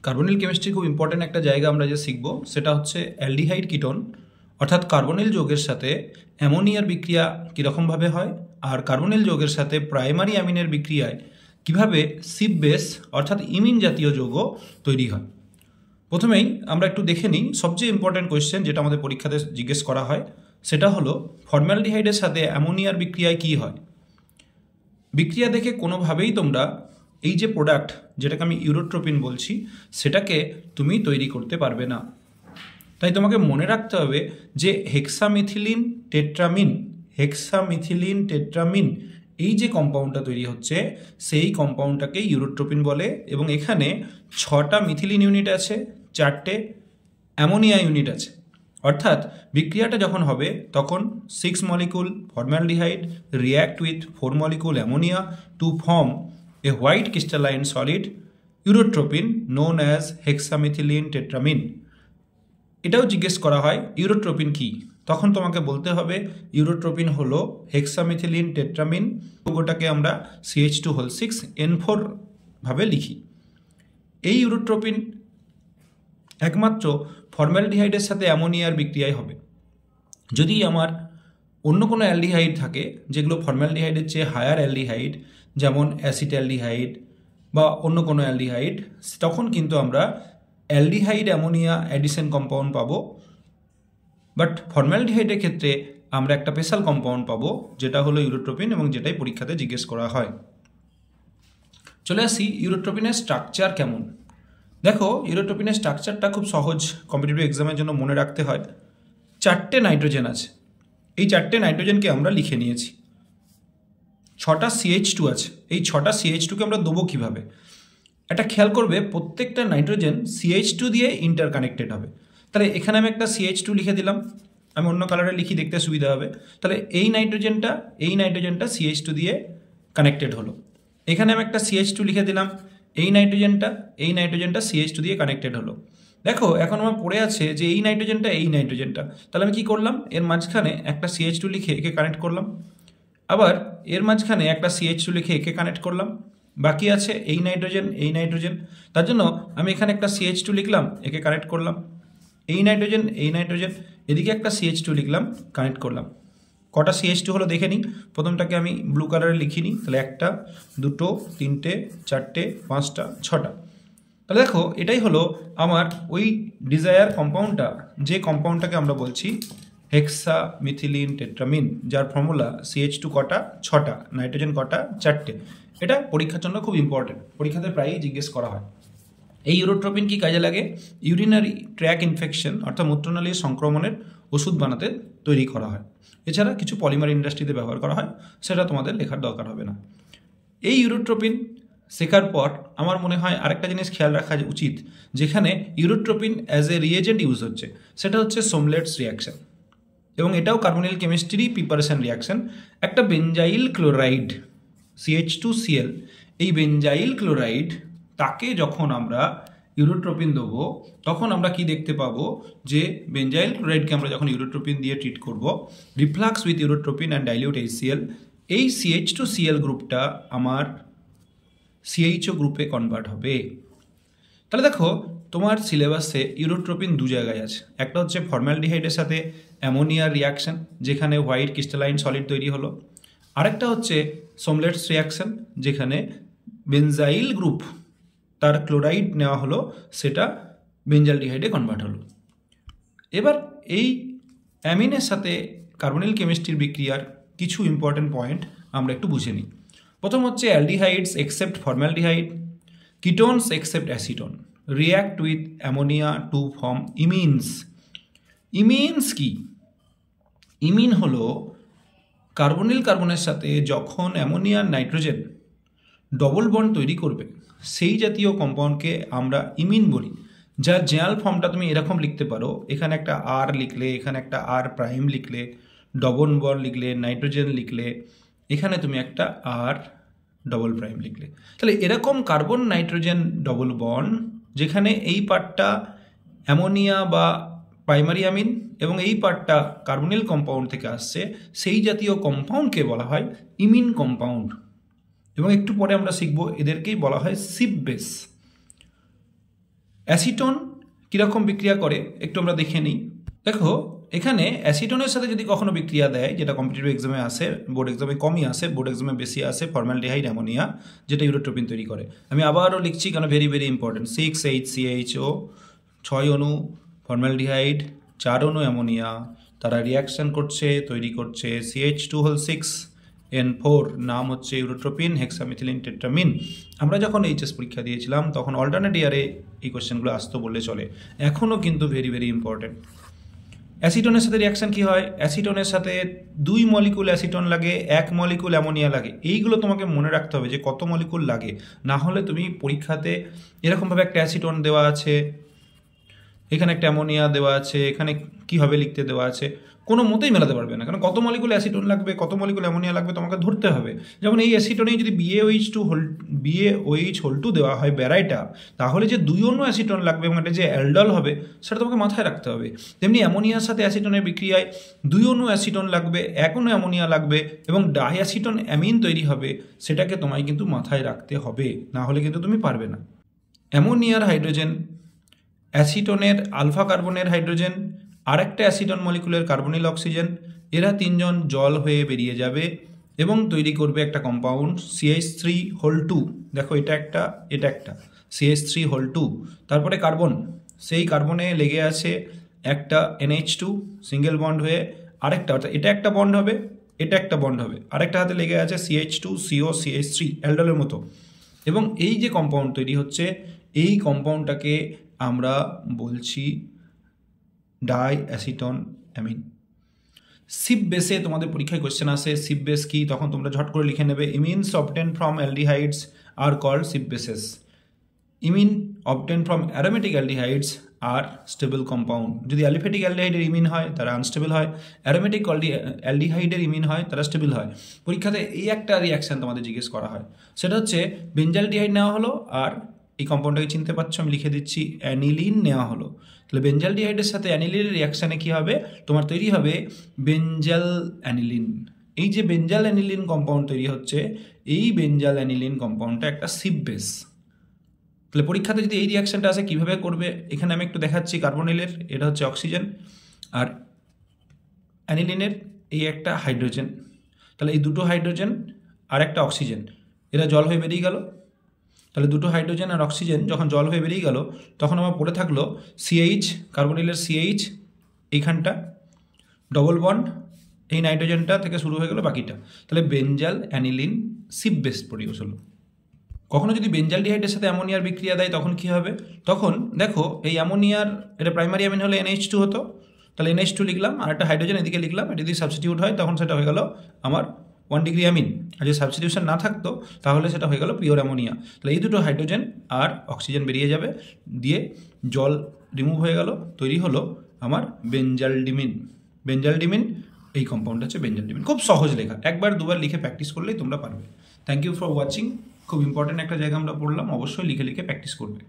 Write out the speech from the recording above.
Carbonyl chemistry খুব important একটা জায়গা আমরা যে শিখব সেটা হচ্ছে অ্যালডিহাইড কিটোন অর্থাৎ কার্বনিল যৌগের সাথে অ্যামোনিয়ার বিক্রিয়া কীরকমভাবে হয় আর কার্বনিল যৌগের সাথে প্রাইমারি অ্যামিনের বিক্রিয়ায় কিভাবে সিপ বেস অর্থাৎ ইমিন জাতীয় যৌগ তৈরি হয়। প্রথমেই আমরা একটু দেখে নিই সবচেয়ে ইম্পর্টেন্ট কোয়েশ্চেন যেটা আমাদের পরীক্ষাতে জিজ্ঞেস করা হয়, সেটা হলো ফর্মালডিহাইডের সাথে অ্যামোনিয়ার বিক্রিয়ায় কী হয়। বিক্রিয়া দেখে কোনোভাবেই তোমরা এই যে প্রোডাক্ট যেটাকে আমি ইউরোট্রোপিন বলছি সেটাকে তুমি তৈরি করতে পারবে না। তাই তোমাকে মনে রাখতে হবে যে হেক্সামিথিলিন টেট্রামিন এই যে কম্পাউন্ডটা তৈরি হচ্ছে সেই কম্পাউন্ডটাকে ইউরোট্রোপিন বলে এবং এখানে 6টা মিথিলিন ইউনিট আছে, 4টে অ্যামোনিয়া ইউনিট আছে। অর্থাৎ বিক্রিয়াটা যখন হবে তখন 6 molecule formaldehyde react with 4 molecule ammonia to form a white crystalline solid urotropine known as hexamethylene tetramine. এটাও জিজ্ঞেস করা হয় ইউরোট্রোপিন কি, তখন তোমাকে বলতে হবে ইউরোট্রোপিন হলো হেক্সামিথিলিন টেট্রামিন, ওটাকে আমরা CH2 6N4 ভাবে লিখি। এই ইউরোট্রোপিন একমাত্র ফর্মালডিহাইডের সাথে অ্যামোনিয়ার বিক্রিয়ায় হবে। যদি আমার অন্য কোনো অ্যালডিহাইড থাকে যেগুলো ফর্মালডিহাইডের চেয়ে হায়ার অ্যালডিহাইড, যেমন অ্যাসিটালডিহাইড বা অন্য কোনো অ্যালডিহাইড, তখন কিন্তু আমরা অ্যালডিহাইড অ্যামোনিয়া অ্যাডিশন কম্পাউন্ড পাবো। বাট ফর্মালডিহাইডের ক্ষেত্রে আমরা একটা স্পেশাল কম্পাউন্ড পাবো যেটা হলো ইউরোট্রোপিন এবং যেটাই পরীক্ষাতে জিজ্ঞেস করা হয়। চলে আসি ইউরোট্রোপিনের স্ট্রাকচার কেমন। দেখো ইউরোট্রোপিনের স্ট্রাকচারটা খুব সহজ, কম্পিটিটিভ এক্সামের জন্য মনে রাখতে হয়। 4টে নাইট্রোজেন আছে, এই 4টে নাইট্রোজেনকে আমরা লিখে নিয়েছি। 6টা CH2 আছে, এই 6টা CH2কে আমরা দেবো কীভাবে, এটা খেয়াল করবে প্রত্যেকটা নাইট্রোজেন CH2 দিয়ে ইন্টারকানেক্টেড হবে। তাহলে এখানে আমি একটা CH2 লিখে দিলাম, আমি অন্য কালারে লিখি দেখতে সুবিধা হবে। তাহলে এই নাইট্রোজেনটা CH2 দিয়ে কানেক্টেড হলো। এখানে আমি একটা CH2 লিখে দিলাম, এই নাইট্রোজেনটা CH2 দিয়ে কানেক্টেড হলো। দেখো এখন আমার পড়ে আছে যে এই নাইট্রোজেনটা, তাহলে আমি কি করলাম, এর মাঝখানে একটা CH2 লিখে একে কানেক্ট করলাম, আবার এর মাঝখানে একটা CH2 লিখে একে কানেক্ট করলাম, বাকি আছে এই নাইট্রোজেন, তার জন্য আমি এখানে একটা CH2 লিখলাম, একে কানেক্ট করলাম, এই নাইট্রোজেন, এদিকে একটা CH2 লিখলাম, কানেক্ট করলাম। কটা CH2 হলো দেখে নিই। প্রথমটাকে আমি ব্লু কালারে লিখি নিই, তাহলে 1টা 2টো 3টে 4টে 5টা 6টা। তাহলে দেখো এটাই হলো আমার ওই ডিজায়ার কম্পাউন্ডটা, যে কম্পাউন্ডটাকে আমরা বলছি হেক্সামিথিলিন টেট্রামিন, যার ফর্মুলা CH2 কটা 6টা, নাইট্রোজেন কটা 4টে। এটা পরীক্ষার জন্য খুব ইম্পর্টেন্ট, পরীক্ষাতে প্রায়ই জিজ্ঞেস করা হয়। এই ইউরোট্রোপিন কি কাজে লাগে, ইউরিনারি ট্র্যাক ইনফেকশন অর্থাৎ মূত্রনালীর সংক্রমণের ওষুধ বানাতে তৈরি করা হয়। এছাড়া কিছু পলিমার ইন্ডাস্ট্রিতে ব্যবহার করা হয়, সেটা তোমাদের লেখার দরকার হবে না। এই ইউরোট্রোপিন শেখার পর আমার মনে হয় আরেকটা জিনিস খেয়াল রাখা উচিত, যেখানে ইউরোট্রোপিন অ্যাজ এ রিয়েজেন্ট ইউজ হচ্ছে সেটা হচ্ছে সোমলেটস রিয়াকশন, এবং এটাও কার্বনিল কেমিস্ট্রি প্রিপারেশন রিয়াকশন। একটা বেঞ্জাইল ক্লোরাইড CH2Cl, এই বেঞ্জাইল ক্লোরাইড তাকে যখন আমরা ইউরোট্রোপিন দেবো তখন আমরা কি দেখতে পাবো যে বেঞ্জাইল ক্লোরাইডকে আমরা যখন ইউরোট্রোপিন দিয়ে ট্রিট করব, reflux with urotropine and dilute HCl, এই CH2Cl গ্রুপটা আমার CHO গ্রুপে কনভার্ট হবে। তাহলে দেখো তোমার সিলেবাসে ইউরোট্রোপিন 2 জায়গায় আছে, একটা হচ্ছে ফর্মালডিহাইডের সাথে অ্যামোনিয়ার রিয়াকশন যেখানে হোয়াইট ক্রিস্টালাইন সলিড তৈরি হলো, আরেকটা হচ্ছে সোমলেটস রিয়াকশন যেখানে বেনজাইল গ্রুপ তার ক্লোরাইড নেওয়া হলো, সেটা বেঞ্জালডিহাইডে কনভার্ট হলো। এবার এই অ্যামিনের সাথে কার্বনিল কেমিস্ট্রির বিক্রিয়ার কিছু ইম্পর্টেন্ট পয়েন্ট আমরা একটু বুঝে নিই। প্রথম হচ্ছে aldehydes except formaldehyde, ketones except acetone react with ammonia to form imines. Imines কি, ইমিন হলো কার্বনের সাথে যখন অ্যামোনিয়া নাইট্রোজেন ডবল বন্ড তৈরি করবে সেই জাতীয় কম্পাউন্ডকে আমরা ইমিন বলি, যার জেনারেল ফর্মটা তুমি এরকম লিখতে পারো, এখানে একটা R লিখলে, এখানে একটা R প্রাইম লিখলে, ডবল বন্ড লিখলে, নাইট্রোজেন লিখলে, এখানে তুমি একটা R ডবল প্রাইম লিখলে। তাহলে এরকম কার্বন নাইট্রোজেন ডবল বন্ড যেখানে এই পার্টটা অ্যামোনিয়া বা প্রাইমারি অ্যামিন এবং এই পার্টটা কার্বনিল কম্পাউন্ড থেকে আসছে, সেই জাতীয় কম্পাউন্ডকে বলা হয় ইমিন কম্পাউন্ড। এবং একটু পরে আমরা শিখব এদেরকেই বলা হয় সিপ বেস। অ্যাসিটন কীরকম বিক্রিয়া করে একটু আমরা দেখে নিই। দেখো এখানে অ্যাসিটনের সাথে যদি কখনো বিক্রিয়া দেয়, যেটা কম্পিটিটিভ এক্সামে আসে, বোর্ড এক্সামে কমই আসে, বোর্ড এক্সামে বেশি আসে, ফর্মালডিহাইড অ্যামোনিয়া, যেটা ইউরোট্রোপিন তৈরি করে। আমি আবারও লিখছি কারণ ভেরি ভেরি ইম্পর্টেন্ট। 6HCHO 6 অণু ফর্মালডিহাইড, 4 অণু অ্যামোনিয়া, তারা রিয়াকশান করছে, তৈরি করছে CH2 6N4, নাম হচ্ছে ইউরোট্রোপিন হেক্সামিথিলিন টেট্রামিন। আমরা যখন এইচএস পরীক্ষা দিয়েছিলাম তখন অল্টারনেট ইয়ারে এই কোয়েশ্চেনগুলো আসতো বললে চলে, এখনও কিন্তু ভেরি ভেরি ইম্পর্টেন্ট। অ্যাসিটনের সাথে রিয়াকশান কী হয়? অ্যাসিটনের সাথে 2 মলিকুল অ্যাসিটন লাগে, 1 মলিকুল অ্যামোনিয়া লাগে। এইগুলো তোমাকে মনে রাখতে হবে যে কত মলিকুল লাগে, না হলে তুমি পরীক্ষাতে এরকমভাবে একটা অ্যাসিটন দেওয়া আছে, এখানে একটা অ্যামোনিয়া দেওয়া আছে, এখানে কীভাবে লিখতে দেওয়া আছে, কোনো মতেই মেলাতে পারবে না। কারণ কত মলিকুল অ্যাসিটন লাগবে, কত মলিকুল অ্যামোনিয়া লাগবে তোমাকে ধরতে হবে। যেমন এই অ্যাসিটনেই যদি BaOH2 দেওয়া হয় ব্যারাইটা, তাহলে যে 2 অণু অ্যাসিটন লাগবে এবং এটা যে অ্যালডল হবে সেটা তোমাকে মাথায় রাখতে হবে। তেমনি অ্যামোনিয়ার সাথে অ্যাসিটনের বিক্রিয়ায় 2 অণু অ্যাসিটন লাগবে, 1 অণু অ্যামোনিয়া লাগবে এবং ডাইঅ্যাসিটন অ্যামিন তৈরি হবে, সেটাকে তোমায় কিন্তু মাথায় রাখতে হবে, না হলে কিন্তু তুমি পারবে না। অ্যামোনিয়ার হাইড্রোজেন, অ্যাসিটনের আলফা কার্বনের হাইড্রোজেন, আর একটা অ্যাসিটন মলিকুলের কার্বনিল অক্সিজেন, এরা 3জন জল হয়ে বেরিয়ে যাবে এবং তৈরি করবে একটা কম্পাউন্ড CH3 দেখো এটা একটা CH3 তারপরে কার্বন, সেই কার্বনে লেগে আছে একটা NH2 সিঙ্গেল বন্ড হয়ে, আরেকটা অর্থাৎ এটা একটা বন্ড হবে, এটা একটা বন্ড হবে, আরেকটা হাতে লেগে আছে CH2COCH3 অ্যালডলের মতো। এবং এই যে কম্পাউন্ড তৈরি হচ্ছে, এই কম্পাউন্ডটাকে আমরা বলছি ডাইঅ্যাসিটন অ্যামিন। সিপ বেসে তোমাদের পরীক্ষায় কোয়েশ্চেন আসে, সিপ বেস কি, তখন তোমরা ঝট করে লিখে নেবে imines obtain from aldehydes are called Schiff bases. Imine obtain from aromatic aldehydes are stable compound. যদি অ্যালিফেটিক অ্যালডিহাইডের ইমিন হয় তারা আনস্টেবল হয়, অ্যারোমেটিক অ্যালডিহাইডের ইমিন হয় তারা স্টেবল হয়। পরীক্ষাতে এই একটা রিয়াকশান তোমাদের জিজ্ঞেস করা হয়, সেটা হচ্ছে বেঞ্জালডিহাইড নেওয়া হলো আর এই কম্পাউন্ডটাকে চিনতে পারছো, আমি লিখে দিচ্ছি অ্যানিলিন নেওয়া হলো। তাহলে বেঞ্জালডিহাইডের সাথে অ্যানিলিনের রিয়াকশানে কী হবে? তোমার তৈরি হবে বেঞ্জাল অ্যানিলিন। এই যে বেঞ্জাল অ্যানিলিন কম্পাউন্ড তৈরি হচ্ছে, এই বেঞ্জাল অ্যানিলিন কম্পাউন্ডটা একটা সিপ বেস। তাহলে পরীক্ষাতে যদি এই রিয়াকশানটা আসে কীভাবে করবে, এখানে আমি একটু দেখাচ্ছি। কার্বনিলের এটা হচ্ছে অক্সিজেন আর অ্যানিলিনের এই একটা হাইড্রোজেন, তাহলে এই দুটো হাইড্রোজেন আর একটা অক্সিজেন, এরা জল হয়ে বেরিয়ে গেল। তাহলে দুটো হাইড্রোজেন আর অক্সিজেন যখন জল হয়ে বেরিয়ে গেল, তখন আমার পড়ে থাকলো CH, কার্বনিলের CH এইখানটা ডবল বন্ড, এই নাইট্রোজেনটা থেকে শুরু হয়ে গেল বাকিটা। তাহলে বেঞ্জাল অ্যানিলিন সিপ বেস প্রডিউস হলো। কখনো যদি বেঞ্জালডিহাইডের সাথে অ্যামোনিয়ার বিক্রিয়া দেয় তখন কী হবে? তখন দেখো এই অ্যামোনিয়ার এটা প্রাইমারি অ্যামিন হলে NH2 হতো, তাহলে NH2 লিখলাম, আর একটা হাইড্রোজেন এদিকে লিখলাম, এটা যদি সাবস্টিটিউট হয় তখন সেটা হয়ে গেল আমার 1 ডিগ্রি অ্যামিন। আর যদি সাবস্টিটিউশন না থাকতো তাহলে সেটা হয়ে গেল পিওর অ্যামোনিয়া। তাহলে এই দুটো হাইড্রোজেন আর অক্সিজেন বেরিয়ে যাবে, দিয়ে জল রিমুভ হয়ে গেল, তৈরি হলো আমার বেঞ্জালডিমিন। বেঞ্জালডিমিন এই কম্পাউন্ড হচ্ছে বেঞ্জালডিমিন। খুব সহজ লেখা, একবার দুবার লিখে প্র্যাকটিস করলেই তোমরা পারবে। Thank you for watching. খুব ইম্পর্টেন্ট একটা জায়গা আমরা পড়লাম, অবশ্যই লিখে লিখে প্র্যাকটিস করবে।